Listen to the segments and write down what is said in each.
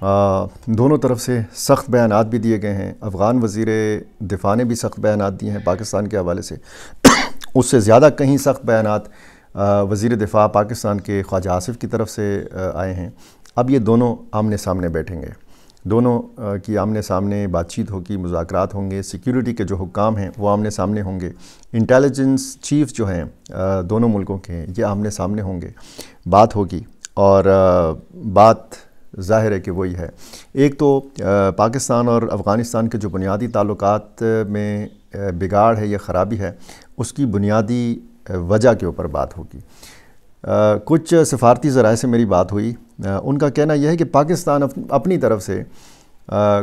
دونوں طرف سے سخت بیانات بھی دیے گئے ہیں. افغان وزیر دفاع نے بھی سخت بیانات دیے ہیں پاکستان کے حوالے سے. اس سے زیادہ کہیں سخت بیانات وزیر دفاع پاکستان کے خواجہ آصف کی طرف سے آئے ہیں. اب یہ دونوں آمنے سامنے بیٹھیں گے, دونوں کی آمنے سامنے بات چیت ہوگی, مذاکرات ہوں گے. سیکیورٹی کے جو حکام ہیں وہ آمنے سامنے ہوں گے. انٹیلیجنس چیف جو ہیں دونوں ملکوں کے یہ آمنے سامنے ہوں گے, بات ہوگی. اور بات ظاہر ہے کہ وہی ہے. ایک تو پاکستان اور افغانستان کے جو بنیادی تعلقات میں بگاڑ ہے یا خرابی ہے, اس کی بنیادی وجہ کے اوپر بات ہوگی. کچھ سفارتی ذرائع سے میری بات ہوئی. ان کا کہنا یہ ہے کہ پاکستان اپنی طرف سے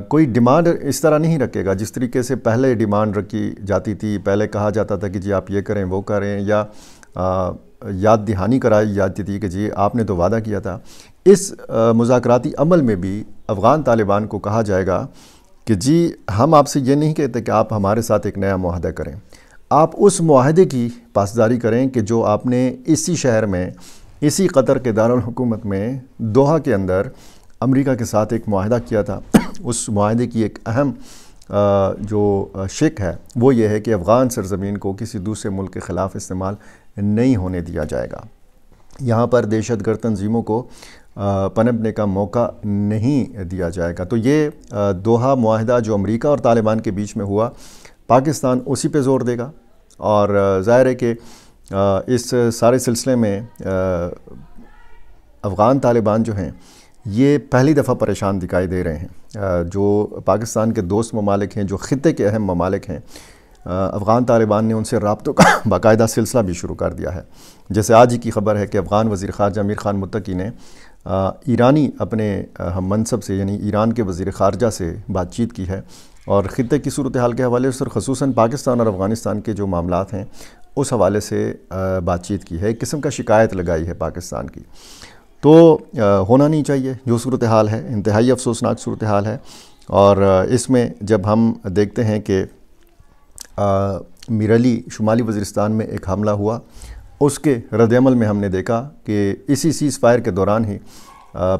کوئی ڈیمانڈ اس طرح نہیں رکھے گا جس طریقے سے پہلے ڈیمانڈ رکھی جاتی تھی. پہلے کہا جاتا تھا کہ جی آپ یہ کریں وہ کریں, یا یاد دہانی کرائی جاتی تھی کہ جی آپ نے تو وعدہ کیا تھا. اس مذاکراتی عمل میں بھی افغان طالبان کو کہا جائے گا کہ جی ہم آپ سے یہ نہیں کہتے کہ آپ ہمارے ساتھ ایک نیا معاہدہ کریں, آپ اس معاہدے کی پاسداری کریں کہ جو آپ نے اسی شہر میں, اسی قطر کے دارالحکومت میں دوحہ کے اندر امریکہ کے ساتھ ایک معاہدہ کیا تھا. اس معاہدے کی ایک اہم جو شق ہے وہ یہ ہے کہ افغان سرزمین کو کسی دوسرے ملک کے خلاف استعمال نہیں ہونے دیا جائے گا. یہاں پر دہشت گرد تنظیموں کو پنپنے کا موقع نہیں دیا جائے گا. تو یہ دوحہ معاہدہ جو امریکہ اور طالبان کے بیچ میں ہوا, پاکستان اسی پہ زور دے گا. اور ظاہر ہے کہ اس سارے سلسلے میں افغان طالبان جو ہیں یہ پہلی دفعہ پریشان دکھائی دے رہے ہیں. جو پاکستان کے دوست ممالک ہیں, جو خطے کے اہم ممالک ہیں, افغان طالبان نے ان سے رابطوں کا باقاعدہ سلسلہ بھی شروع کر دیا ہے. جیسے آج ہی کی خبر ہے کہ افغان وزیر خارجہ امیر خان متقی نے ایرانی اپنے ہم منصب سے یعنی ایران کے وزیر خارجہ سے بات چیت کی ہے, اور خطے کی صورتحال کے حوالے سے خصوصاً پاکستان اور افغانستان کے جو معاملات ہیں اس حوالے سے بات چیت کی ہے. ایک قسم کا شکایت لگائی ہے پاکستان کی. تو ہونا نہیں چاہیے جو صورتحال ہے, انتہائی افسوسناک صورتحال ہے. اور اس میں جب ہم دیکھتے ہیں کہ میرعلی شمالی وزیرستان میں ایک حملہ ہوا, اس کے رد عمل میں ہم نے دیکھا کہ اسی سیز فائر کے دوران ہی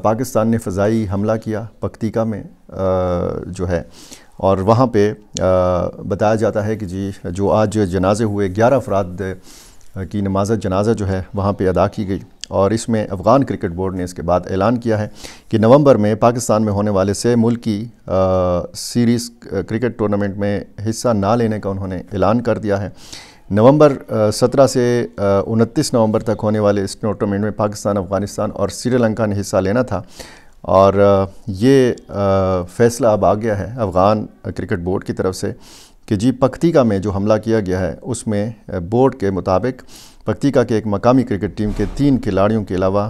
پاکستان نے فضائی حملہ کیا پکتیکا میں جو ہے, اور وہاں پہ بتایا جاتا ہے کہ جی جو آج جنازے ہوئے 11 افراد کی نماز جنازہ جو ہے وہاں پہ ادا کی گئی. اور اس میں افغان کرکٹ بورڈ نے اس کے بعد اعلان کیا ہے کہ نومبر میں پاکستان میں ہونے والے سے ملکی سیریز کرکٹ ٹورنامنٹ میں حصہ نہ لینے کا انہوں نے اعلان کر دیا ہے. نومبر 17 سے 29 نومبر تک ہونے والے اس ٹورنامنٹ میں پاکستان, افغانستان اور سری لنکا نے حصہ لینا تھا. اور یہ فیصلہ اب آ گیا ہے افغان کرکٹ بورڈ کی طرف سے کہ جی پکتیکا میں جو حملہ کیا گیا ہے اس میں بورڈ کے مطابق پکتیکا کے ایک مقامی کرکٹ ٹیم کے 3 کھلاڑیوں کے علاوہ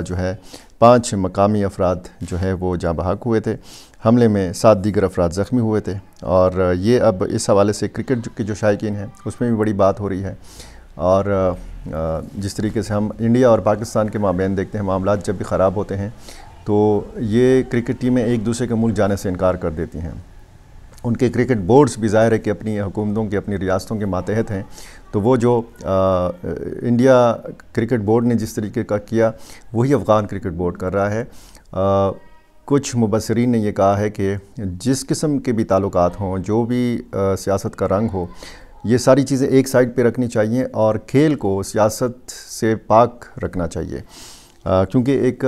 جو ہے 5 مقامی افراد جو ہے وہ جاں بحق ہوئے تھے. حملے میں 7 دیگر افراد زخمی ہوئے تھے. اور یہ اب اس حوالے سے کرکٹ کے جو شائقین ہیں اس میں بھی بڑی بات ہو رہی ہے. اور جس طریقے سے ہم انڈیا اور پاکستان کے مابین دیکھتے ہیں معاملات جب بھی خراب ہوتے ہیں تو یہ کرکٹ ٹیمیں ایک دوسرے کے ملک جانے سے انکار کر دیتی ہیں. ان کے کرکٹ بورڈز بھی ظاہر ہے کہ اپنی حکومتوں کے, اپنی ریاستوں کے ماتحت ہیں. تو وہ جو انڈیا کرکٹ بورڈ نے جس طریقے کا کیا وہی افغان کرکٹ بورڈ کر رہا ہے. کچھ مبصرین نے یہ کہا ہے کہ جس قسم کے بھی تعلقات ہوں, جو بھی سیاست کا رنگ ہو, یہ ساری چیزیں ایک سائڈ پہ رکھنی چاہیے اور کھیل کو سیاست سے پاک رکھنا چاہیے. کیونکہ ایک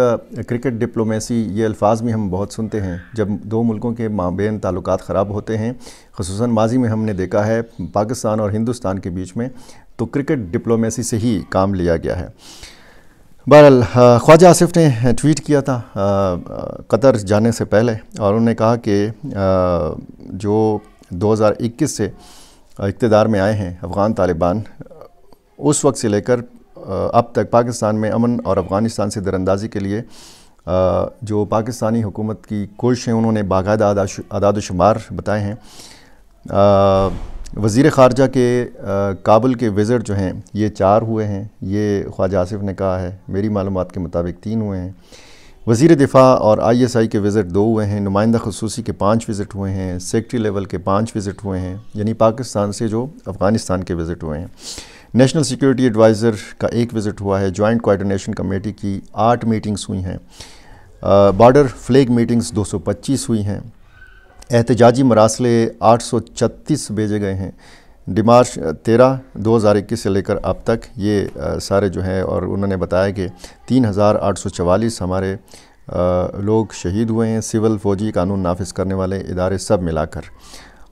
کرکٹ ڈپلومیسی یہ الفاظ میں ہم بہت سنتے ہیں جب دو ملکوں کے مابین تعلقات خراب ہوتے ہیں. خصوصاً ماضی میں ہم نے دیکھا ہے پاکستان اور ہندوستان کے بیچ میں تو کرکٹ ڈپلومیسی سے ہی کام لیا گیا ہے. بہرحال خواجہ آصف نے ٹویٹ کیا تھا قطر جانے سے پہلے, اور انہوں نے کہا کہ جو 2021 سے اقتدار میں آئے ہیں افغان طالبان, اس وقت سے لے کر اب تک پاکستان میں امن اور افغانستان سے دراندازی کے لیے جو پاکستانی حکومت کی کوششیں انہوں نے باقاعدہ اعداد و شمار بتائے ہیں. وزیر خارجہ کے کابل کے وزٹ جو ہیں یہ 4 ہوئے ہیں, یہ خواجہ آصف نے کہا ہے. میری معلومات کے مطابق 3 ہوئے ہیں. وزیر دفاع اور ISI کے وزٹ 2 ہوئے ہیں. نمائندہ خصوصی کے 5 وزٹ ہوئے ہیں. سیکٹری لیول کے 5 وزٹ ہوئے ہیں, یعنی پاکستان سے جو افغانستان کے وزٹ ہوئے ہیں. نیشنل سیکیورٹی ایڈوائزر کا 1 وزٹ ہوا ہے. جوائنٹ کوآرڈینیشن کمیٹی کی 8 میٹنگز ہوئی ہیں. بارڈر فلیگ میٹنگز 225 ہوئی ہیں، احتجاجی مراسلے 836 بھیجے گئے ہیں، مارچ 13 2021 سے لے کر اب تک یہ سارے جو ہیں، اور انہوں نے بتایا کہ 3844 ہمارے لوگ شہید ہوئے ہیں، سول، فوجی، قانون نافذ کرنے والے ادارے سب ملا کر،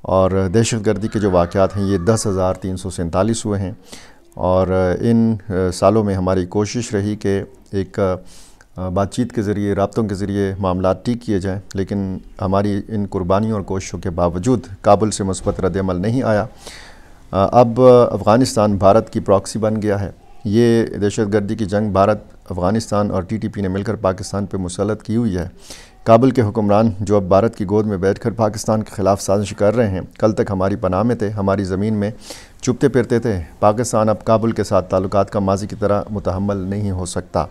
اور دہشت گردی کے جو واقعات ہیں یہ 10,347 ہوئے ہیں۔ اور ان سالوں میں ہماری کوشش رہی کہ ایک بات چیت کے ذریعے، رابطوں کے ذریعے معاملات ٹھیک کیے جائیں، لیکن ہماری ان قربانیوں اور کوششوں کے باوجود کابل سے مثبت رد عمل نہیں آیا۔ اب افغانستان بھارت کی پراکسی بن گیا ہے۔ یہ دہشت گردی کی جنگ بھارت، افغانستان اور TTP نے مل کر پاکستان پہ مسلط کی ہوئی ہے۔ کابل کے حکمران جو اب بھارت کی گود میں بیٹھ کر پاکستان کے خلاف سازش کر رہے ہیں، کل تک ہماری پناہ میں تھے، ہماری زمین میں چپتے پھرتے تھے۔ پاکستان اب کابل کے ساتھ تعلقات کا ماضی کی طرح متحمل نہیں ہو سکتا۔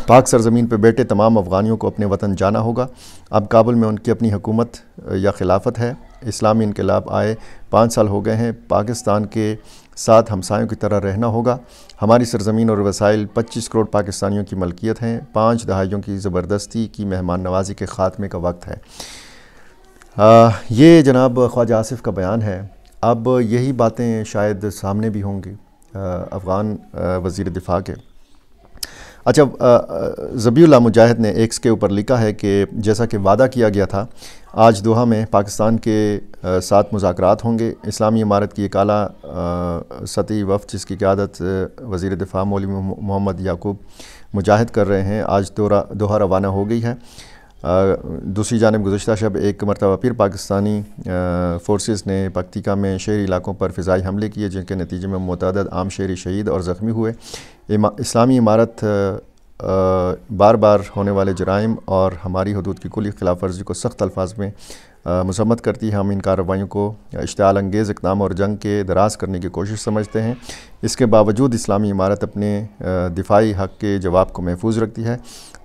پاک سرزمین پہ بیٹھے تمام افغانیوں کو اپنے وطن جانا ہوگا۔ اب کابل میں ان کی اپنی حکومت یا خلافت ہے۔ اسلامی انقلاب آئے 5 سال ہو گئے ہیں۔ پاکستان کے ساتھ ہمسایوں کی طرح رہنا ہوگا۔ ہماری سرزمین اور وسائل 25 کروڑ پاکستانیوں کی ملکیت ہیں۔ 5 دہائیوں کی زبردستی کی مہمان نوازی کے خاتمے کا وقت ہے۔ یہ جناب خواجہ آصف کا بیان ہے۔ اب یہی باتیں شاید سامنے بھی ہوں گی افغان وزیر دفاع کے۔ اچھا، ذبیح اللہ مجاہد نے ایکس کے اوپر لکھا ہے کہ جیسا کہ وعدہ کیا گیا تھا، آج دوحہ میں پاکستان کے ساتھ مذاکرات ہوں گے۔ اسلامی امارت کی ایک اعلیٰ سطحی وفد جس کی قیادت وزیر دفاع مولوی محمد یعقوب مجاہد کر رہے ہیں، آج دوحہ روانہ ہو گئی ہے۔ دوسری جانب گزشتہ شب ایک مرتبہ پھر پاکستانی فورسز نے پکتیکا میں شہری علاقوں پر فضائی حملے کیے، جن کے نتیجے میں متعدد عام شہری شہید اور زخمی ہوئے۔ اسلامی امارت بار بار ہونے والے جرائم اور ہماری حدود کی کلی خلاف ورزی کو سخت الفاظ میں مذمت کرتی ہے۔ ہم ان کارروائیوں کو اشتعال انگیز اقدام اور جنگ کے دراز کرنے کی کوشش سمجھتے ہیں۔ اس کے باوجود اسلامی امارت اپنے دفاعی حق کے جواب کو محفوظ رکھتی ہے۔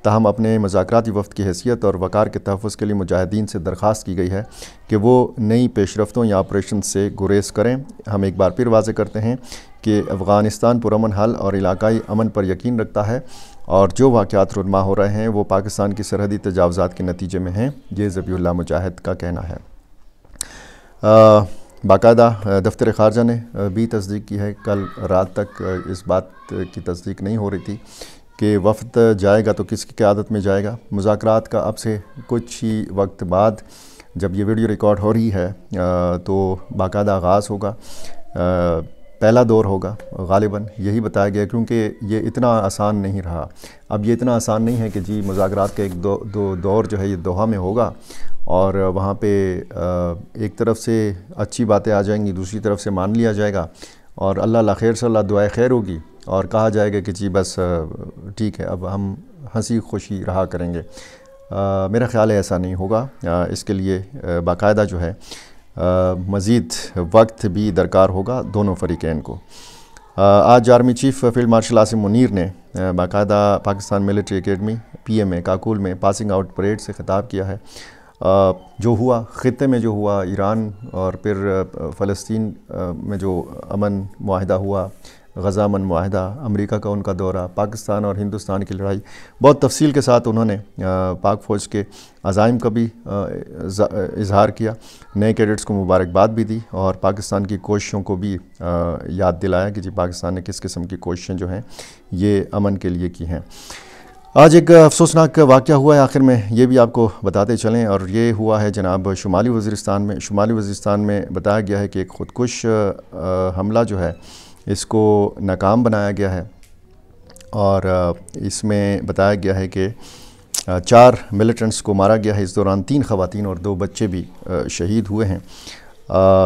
تاہم اپنے مذاکراتی وفد کی حیثیت اور وقار کے تحفظ کے لیے مجاہدین سے درخواست کی گئی ہے کہ وہ نئی پیش رفتوں یا آپریشن سے گریز کریں۔ ہم ایک بار پھر واضح کرتے ہیں کہ افغانستان پرامن حل اور علاقائی امن پر یقین رکھتا ہے، اور جو واقعات رونما ہو رہے ہیں وہ پاکستان کی سرحدی تجاوزات کے نتیجے میں ہیں، یہ ذبیح اللہ مجاہد کا کہنا ہے۔ باقاعدہ دفتر خارجہ نے بھی تصدیق کی ہے۔ کل رات تک اس بات کی تصدیق نہیں ہو رہی تھی کہ وفد جائے گا تو کس کی قیادت میں جائے گا۔ مذاکرات کا اب سے کچھ ہی وقت بعد جب یہ ویڈیو ریکارڈ ہو رہی ہے تو باقاعدہ آغاز ہوگا، پہلا دور ہوگا غالباً، یہی بتایا گیا، کیونکہ یہ اتنا آسان نہیں رہا۔ اب یہ اتنا آسان نہیں ہے کہ جی مذاکرات کا ایک دور جو ہے یہ دوحہ میں ہوگا اور وہاں پہ ایک طرف سے اچھی باتیں آ جائیں گی، دوسری طرف سے مان لیا جائے گا اور اللہ خیر صلی اللہ دعائے خیر ہوگی اور کہا جائے گا کہ جی بس ٹھیک ہے اب ہم ہنسی خوشی رہا کریں گے۔ میرا خیال ہے ایسا نہیں ہوگا۔ اس کے لیے باقاعدہ جو ہے مزید وقت بھی درکار ہوگا دونوں فریقین کو۔ آج army chief field marshal Asim Munir نے باقاعدہ Pakistan military academy PMA Kakul میں پاسنگ آؤٹ پریڈ سے خطاب کیا ہے۔ جو ہوا خطے میں، جو ہوا ایران اور پھر فلسطین میں جو امن معاہدہ ہوا، غزہ امن معاہدہ، امریکہ کا ان کا دورہ، پاکستان اور ہندوستان کی لڑائی، بہت تفصیل کے ساتھ انہوں نے پاک فوج کے عزائم کا بھی اظہار کیا، نئے کیڈٹس کو مبارکباد بھی دی اور پاکستان کی کوششوں کو بھی یاد دلایا کہ جی پاکستان نے کس قسم کی کوششیں جو ہیں یہ امن کے لیے کی ہیں۔ آج ایک افسوسناک واقعہ ہوا ہے، آخر میں یہ بھی آپ کو بتاتے چلیں، اور یہ ہوا ہے جناب شمالی وزیرستان میں۔ شمالی وزیرستان میں بتایا گیا ہے کہ ایک خودکش حملہ جو ہے اس کو ناکام بنایا گیا ہے، اور اس میں بتایا گیا ہے کہ 4 ملیٹنٹس کو مارا گیا ہے۔ اس دوران 3 خواتین اور 2 بچے بھی شہید ہوئے ہیں۔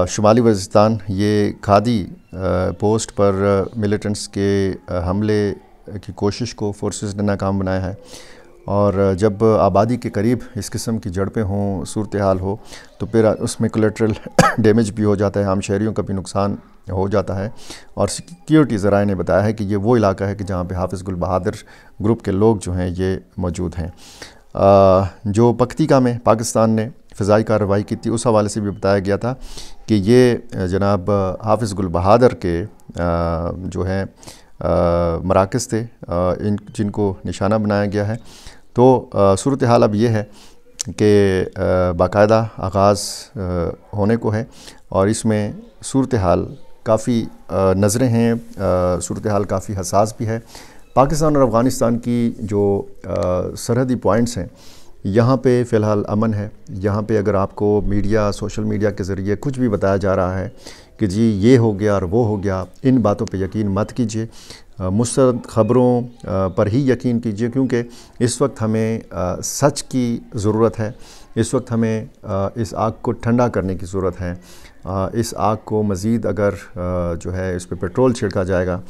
شمالی وزیرستان یہ کھادی پوسٹ پر ملیٹنٹس کے حملے کی کوشش کو فورسز نے ناکام بنایا ہے، اور جب آبادی کے قریب اس قسم کی جھڑپیں ہوں، صورتحال ہو، تو پھر اس میں کولیٹرل ڈیمیج بھی ہو جاتا ہے، عام شہریوں کا بھی نقصان ہو جاتا ہے۔ اور سیکیورٹی ذرائع نے بتایا ہے کہ یہ وہ علاقہ ہے کہ جہاں پہ حافظ گل بہادر گروپ کے لوگ جو ہیں یہ موجود ہیں۔ جو پکتیکا میں پاکستان نے فضائی کارروائی کی تھی، اس حوالے سے بھی بتایا گیا تھا کہ یہ جناب حافظ گل بہادر کے جو ہیں مراکز تھے جن کو نشانہ بنایا گیا ہے۔ تو صورتحال اب یہ ہے کہ باقاعدہ آغاز ہونے کو ہے، اور اس میں صورتحال کافی نظریں ہیں، صورتحال کافی حساس بھی ہے۔ پاکستان اور افغانستان کی جو سرحدی پوائنٹس ہیں، یہاں پہ فی الحال امن ہے۔ یہاں پہ اگر آپ کو میڈیا، سوشل میڈیا کے ذریعے کچھ بھی بتایا جا رہا ہے کہ جی یہ ہو گیا اور وہ ہو گیا، ان باتوں پہ یقین مت کیجیے، مستند خبروں پر ہی یقین کیجیے، کیونکہ اس وقت ہمیں سچ کی ضرورت ہے۔ اس وقت ہمیں اس آگ کو ٹھنڈا کرنے کی ضرورت ہے۔ اس آگ کو مزید اگر جو ہے اس پہ پیٹرول چھڑکا جائے گا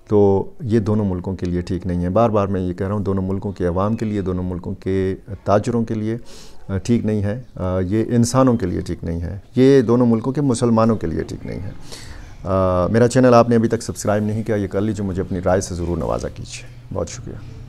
تو یہ دونوں ملکوں کے لیے ٹھیک نہیں ہے۔ بار بار میں یہ کہہ رہا ہوں، دونوں ملکوں کے عوام کے لیے، دونوں ملکوں کے تاجروں کے لیے ٹھیک نہیں ہے، یہ انسانوں کے لیے ٹھیک نہیں ہے، یہ دونوں ملکوں کے مسلمانوں کے لیے ٹھیک نہیں ہے۔ میرا چینل آپ نے ابھی تک سبسکرائب نہیں کیا، یہ کر لیجیے، مجھے اپنی رائے سے ضرور نوازا کیجیے۔ بہت شکریہ۔